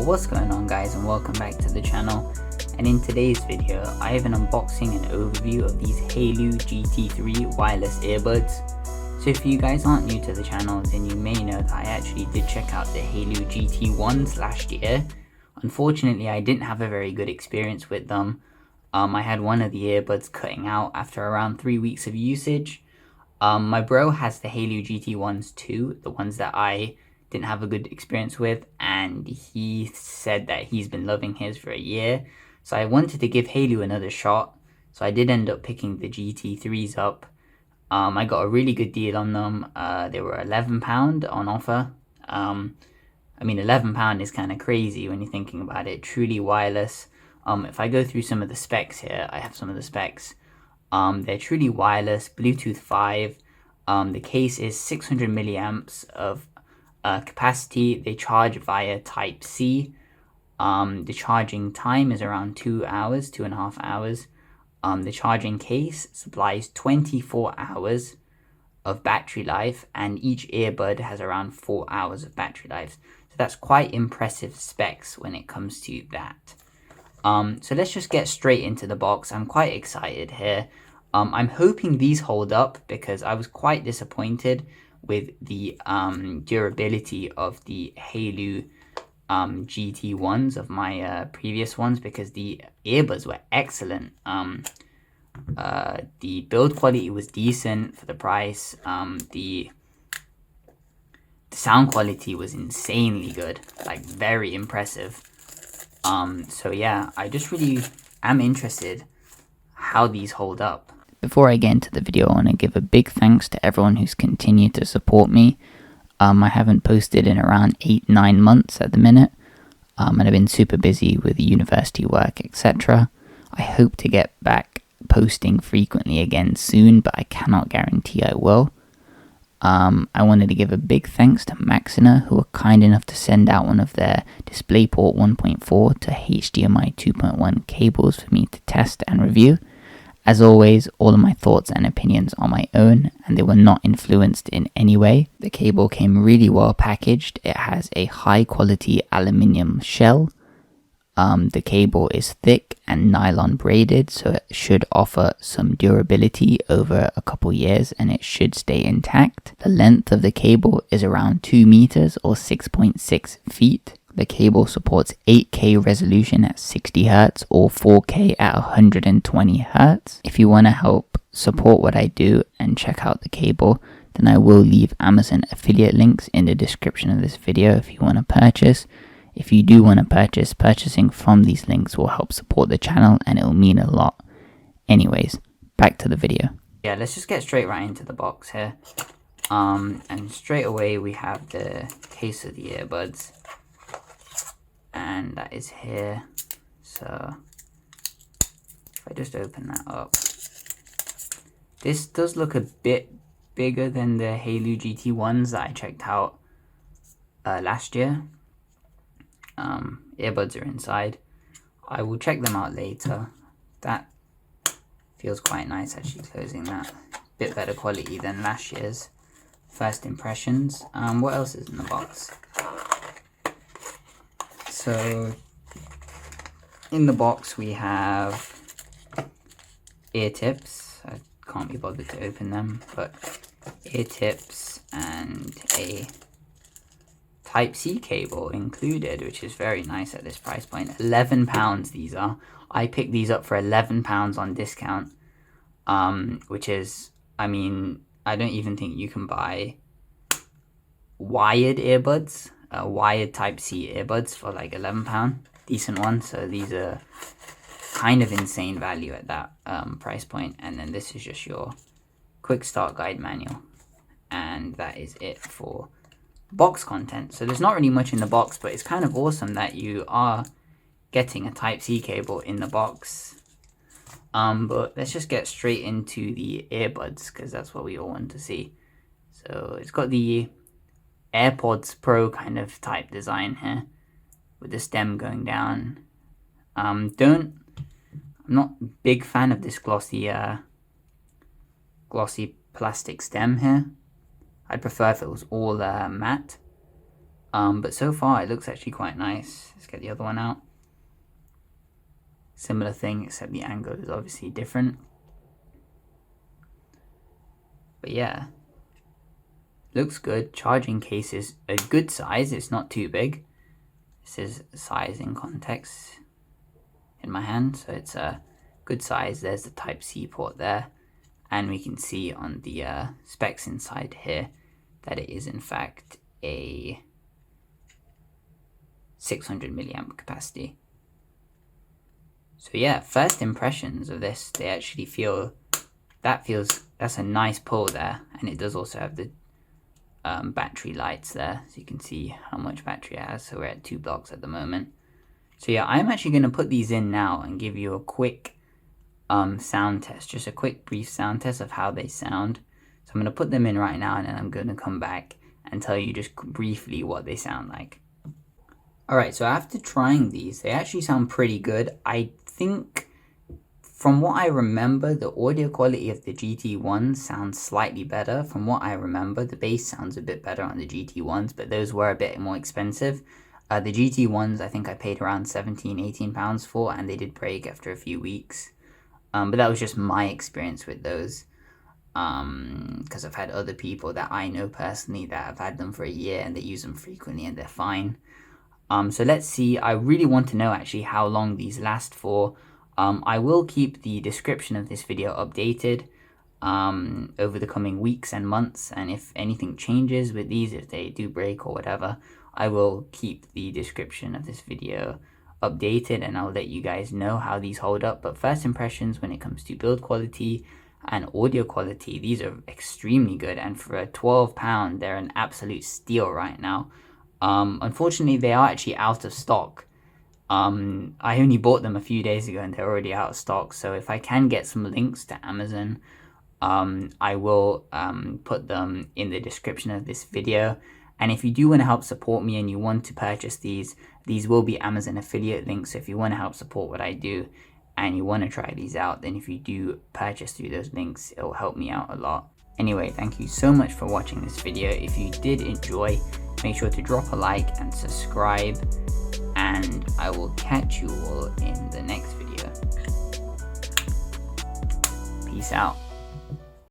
what's going on guys, and welcome back to the channel. And in today's video I have an unboxing and overview of these Haylou GT3 wireless earbuds. So if you guys aren't new to the channel, then you may know that I actually did check out the Haylou GT1s last year. Unfortunately I didn't have a very good experience with them. I had one of the earbuds cutting out after around 3 weeks of usage. My bro has the Haylou GT1s too, the ones that I didn't have a good experience with, and he said that he's been loving his for a year. So I wanted to give Haylou another shot, so I did end up picking the GT3s up. I got a really good deal on them. They were £11 on offer. I mean, £11 is kind of crazy when you're thinking about it. Truly wireless. If I go through some of the specs here, I have some of the specs. They're truly wireless, Bluetooth 5. The case is 600 milliamps of capacity. They charge via Type-C. The charging time is around 2 hours, 2.5 hours. The charging case supplies 24 hours of battery life, and each earbud has around 4 hours of battery life. So that's quite impressive specs when it comes to that. So let's just get straight into the box. I'm quite excited here. I'm hoping these hold up, because I was quite disappointed with the durability of the Haylou GT1s of my previous ones, because the earbuds were excellent. The build quality was decent for the price. The sound quality was insanely good, like very impressive. So yeah, I just really am interested how these hold up. Before I get into the video, I want to give a big thanks to everyone who's continued to support me. I haven't posted in around 8-9 months at the minute, and I've been super busy with university work, etc. I hope to get back posting frequently again soon, but I cannot guarantee I will. I wanted to give a big thanks to Maxonar, who were kind enough to send out one of their DisplayPort 1.4 to HDMI 2.1 cables for me to test and review. As always, all of my thoughts and opinions are my own, and they were not influenced in any way. The cable came really well packaged. It has a high quality aluminium shell. The cable is thick and nylon braided, so it should offer some durability over a couple years, and it should stay intact. The length of the cable is around 2 meters or 6.6 feet. The cable supports 8K resolution at 60 Hz or 4K at 120 Hz. If you want to help support what I do and check out the cable, then I will leave Amazon affiliate links in the description of this video if you want to purchase. If you do want to purchase, purchasing from these links will help support the channel, and it will mean a lot. Anyways, back to the video. Yeah, let's just get straight right into the box here. And straight away we have the case of the earbuds. And that is here. So if I just open that up, this does look a bit bigger than the Haylou GT1s that I checked out last year. Earbuds are inside. I will check them out later. That feels quite nice, actually, closing that. Bit better quality than last year's. First impressions. What else is in the box? So in the box we have ear tips. I can't be bothered to open them, but ear tips and a Type-C cable included, which is very nice at this price point. £11 these are. I picked these up for £11 on discount, which is, I mean, I don't even think you can buy wired earbuds. Wired Type-C earbuds for like £11, decent one. So these are kind of insane value at that price point. And then this is just your quick start guide manual, and that is it for box content. So there's not really much in the box, but it's kind of awesome that you are getting a Type-C cable in the box. But let's just get straight into the earbuds, because that's what we all want to see. So it's got the AirPods Pro kind of type design here, with the stem going down. I'm not a big fan of this glossy plastic stem here. I'd prefer if it was all matte. But so far it looks actually quite nice. Let's get the other one out. Similar thing, except the angle is obviously different. But yeah, looks good. Charging case is a good size. It's not too big. This is size in context in my hand, so it's a good size. There's the Type-C port there, and we can see on the specs inside here that it is in fact a 600 milliamp capacity. So yeah, first impressions of this, they actually that's a nice pull there, and it does also have the battery lights there, so you can see how much battery it has. So we're at 2 blocks at the moment. So yeah, I'm actually going to put these in now and give you a quick sound test, just a quick brief sound test of how they sound. So I'm going to put them in right now, and then I'm going to come back and tell you just briefly what they sound like. Alright, so after trying these, they actually sound pretty good. I think from what I remember, the audio quality of the GT1 sounds slightly better. From what I remember, the bass sounds a bit better on the GT1s, but those were a bit more expensive. The GT1s, I think I paid around £17-18 for, and they did break after a few weeks. But that was just my experience with those. Because I've had other people that I know personally that have had them for a year and they use them frequently and they're fine. So let's see. I really want to know actually how long these last for. I will keep the description of this video updated over the coming weeks and months, and if anything changes with these, if they do break or whatever, I will keep the description of this video updated and I'll let you guys know how these hold up. But first impressions when it comes to build quality and audio quality, these are extremely good, and for a £12 they're an absolute steal right now. Unfortunately, they are actually out of stock. I only bought them a few days ago and they're already out of stock, so if I can get some links to Amazon, I will put them in the description of this video. And if you do want to help support me and you want to purchase these will be Amazon affiliate links. So if you want to help support what I do and you want to try these out, then if you do purchase through those links, it will help me out a lot. Anyway, thank you so much for watching this video. If you did enjoy, make sure to drop a like and subscribe, and I will catch you all in the next video. Peace out.